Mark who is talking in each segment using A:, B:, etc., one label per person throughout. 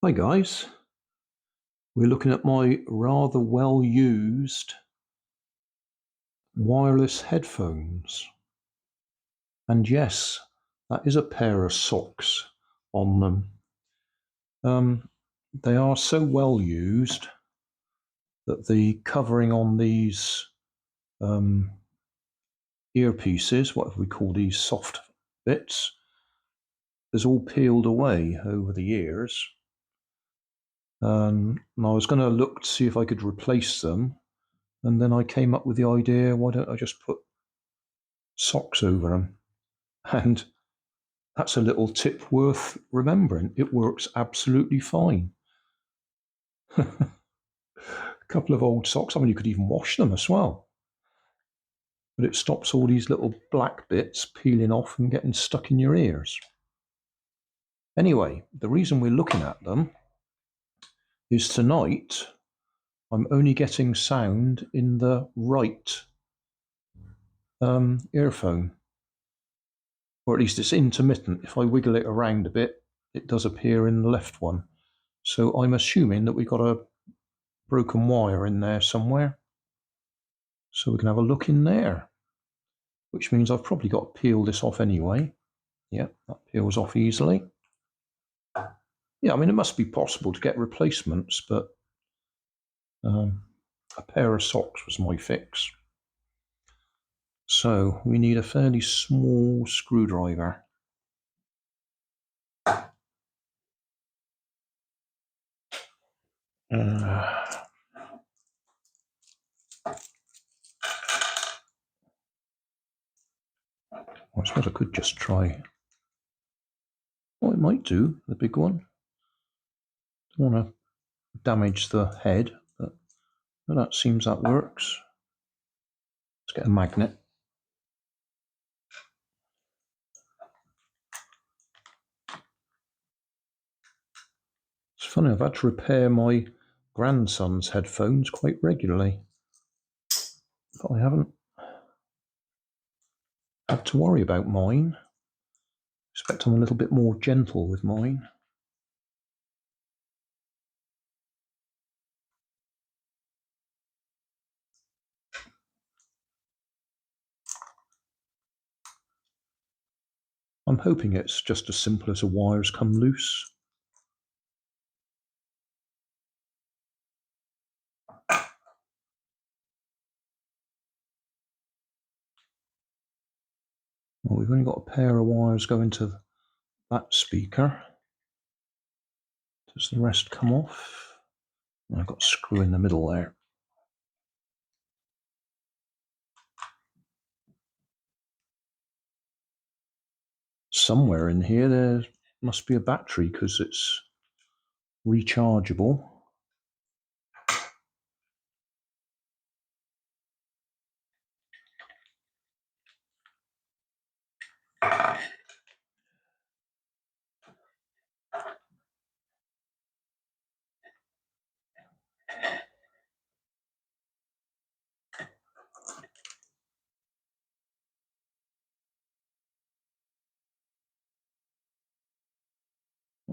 A: Hi guys, we're looking at my rather well used wireless headphones. And yes, that is a pair of socks on them. They are so well used that the covering on these earpieces, what we call these soft bits, is all peeled away over the years. And I was going to look to see if I could replace them. And then I came up with the idea, why don't I just put socks over them? And that's a little tip worth remembering. It works absolutely fine. A couple of old socks, I mean, you could even wash them as well. But it stops all these little black bits peeling off and getting stuck in your ears. Anyway, the reason we're looking at them is tonight I'm only getting sound in the right earphone. Or at least it's intermittent. If I wiggle it around a bit, it does appear in the left one. So I'm assuming that we've got a broken wire in there somewhere. So we can have a look in there, which means I've probably got to peel this off anyway. Yeah, that peels off easily. Yeah, I mean, it must be possible to get replacements, but a pair of socks was my fix. So we need a fairly small screwdriver. I suppose I could just try. Well, it might do, the big one. Don't want to damage the head, but that seems that works. Let's get a magnet. It's funny, I've had to repair my grandson's headphones quite regularly, but I haven't had to worry about mine. I expect I'm a little bit more gentle with mine. I'm hoping it's just as simple as the wires come loose. Well, we've only got a pair of wires going to that speaker. Does the rest come off? I've got a screw in the middle there. Somewhere in here there must be a battery because it's rechargeable.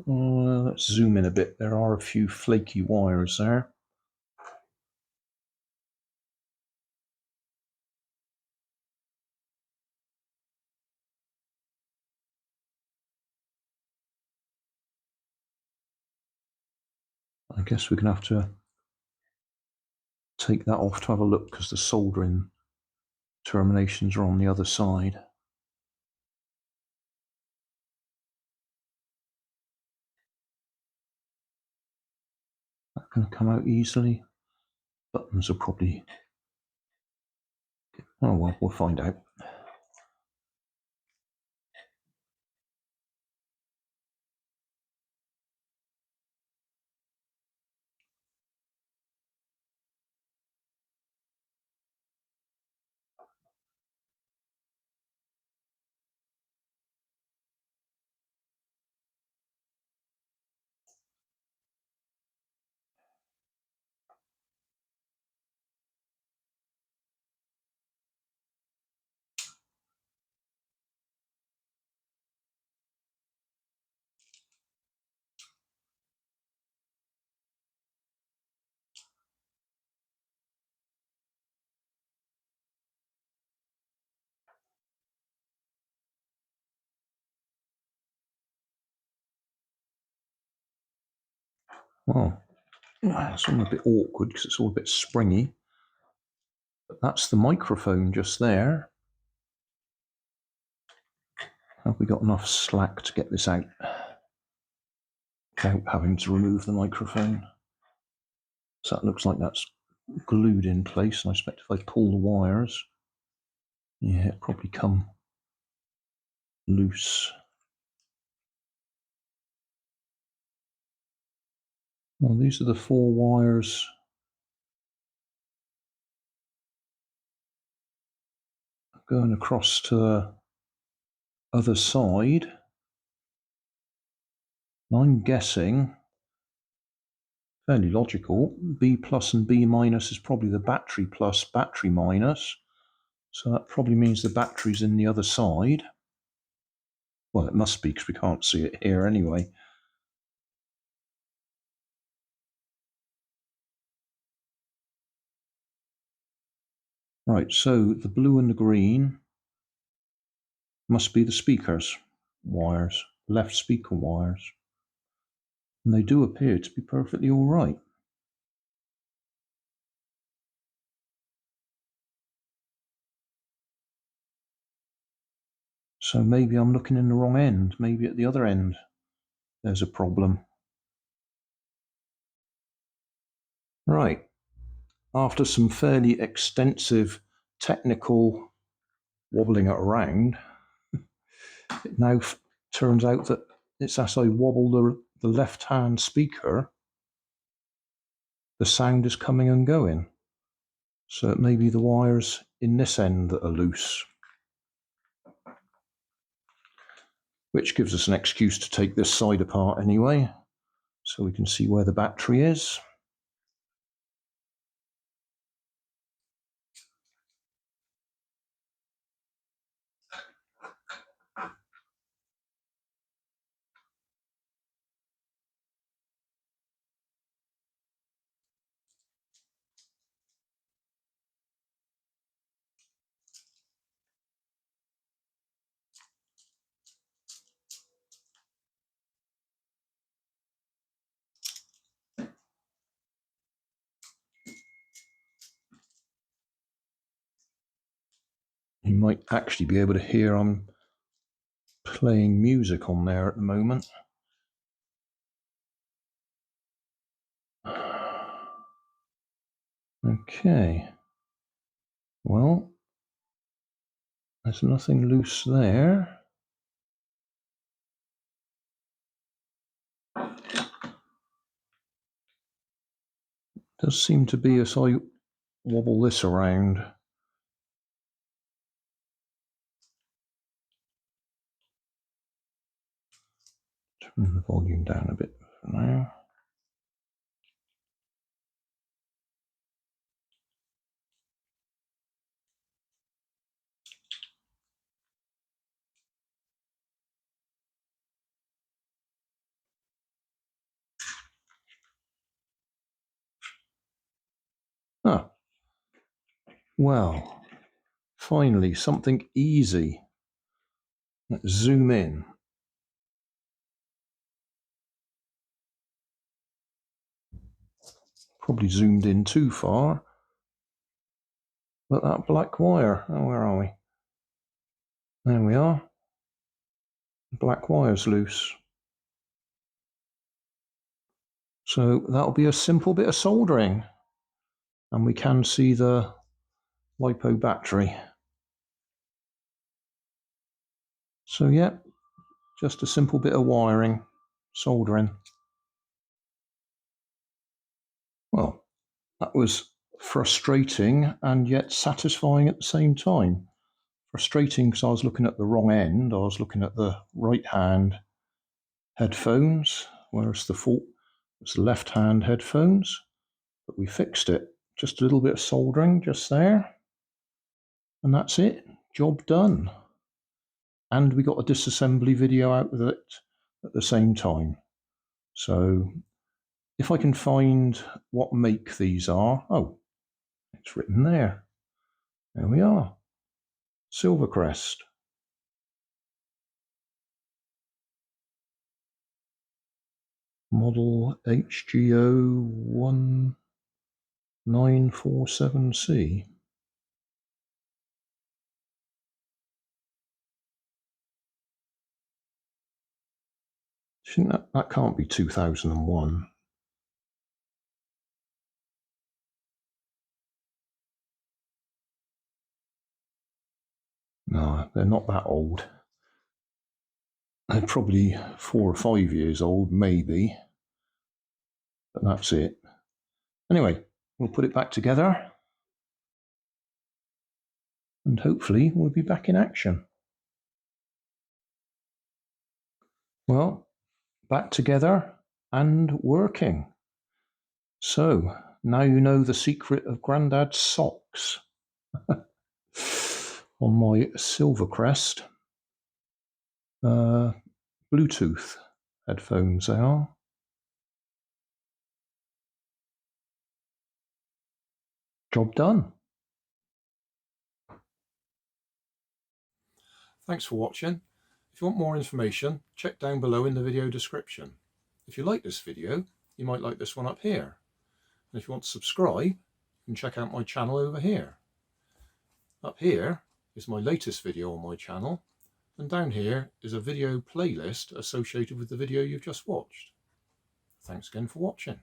A: Let's zoom in a bit. There are a few flaky wires there. I guess we're going to have to take that off to have a look because the soldering terminations are on the other side. That can come out easily. Buttons are probably... Oh well, we'll find out. Well, it's all a bit awkward because it's all a bit springy. But that's the microphone just there. Have we got enough slack to get this out without having to remove the microphone? So that looks like that's glued in place, and I expect if I pull the wires, yeah, it'll probably come loose. Well, these are the 4 wires going across to the other side. I'm guessing, fairly logical, B plus and B minus is probably the battery plus, battery minus. So that probably means the battery's in the other side. Well, it must be because we can't see it here anyway. Right, so the blue and the green must be the speakers wires, left speaker wires. And they do appear to be perfectly all right. So maybe I'm looking in the wrong end. Maybe at the other end there's a problem. Right, after some fairly extensive technical wobbling it around, it now turns out that it's as I wobble the left-hand speaker, the sound is coming and going. So it may be the wires in this end that are loose, which gives us an excuse to take this side apart anyway, so we can see where the battery is. You might actually be able to hear I'm playing music on there at the moment. Okay, well, there's nothing loose there. Does seem to be as I wobble this around. Turn the volume down a bit for now. Ah, well, finally, something easy. Let's zoom in. Probably zoomed in too far. But that black wire, oh, where are we? There we are. Black wire's loose. So that'll be a simple bit of soldering. And we can see the LiPo battery. So yeah, just a simple bit of wiring, soldering. Well, that was frustrating and yet satisfying at the same time. Frustrating because I was looking at the wrong end. I was looking at the right hand headphones, whereas the fault was the left hand headphones. But we fixed it. Just a little bit of soldering just there. And that's it. Job done. And we got a disassembly video out with it at the same time. So if I can find what make these are, oh, it's written there. There we are. Silver Crest. Model HGO1947C. I think that can't be 2001. No, they're not that old. They're probably 4 or 5 years old, maybe. But that's it. Anyway, we'll put it back together. And hopefully we'll be back in action. Well, back together and working. So, now you know the secret of Grandad's socks. On my Silver Crest Bluetooth headphones they are. Job done. Thanks for watching. If you want more information, check down below in the video description. If you like this video, you might like this one up here. And if you want to subscribe, you can check out my channel over here. Up here is my latest video on my channel, and down here is a video playlist associated with the video you've just watched. Thanks again for watching.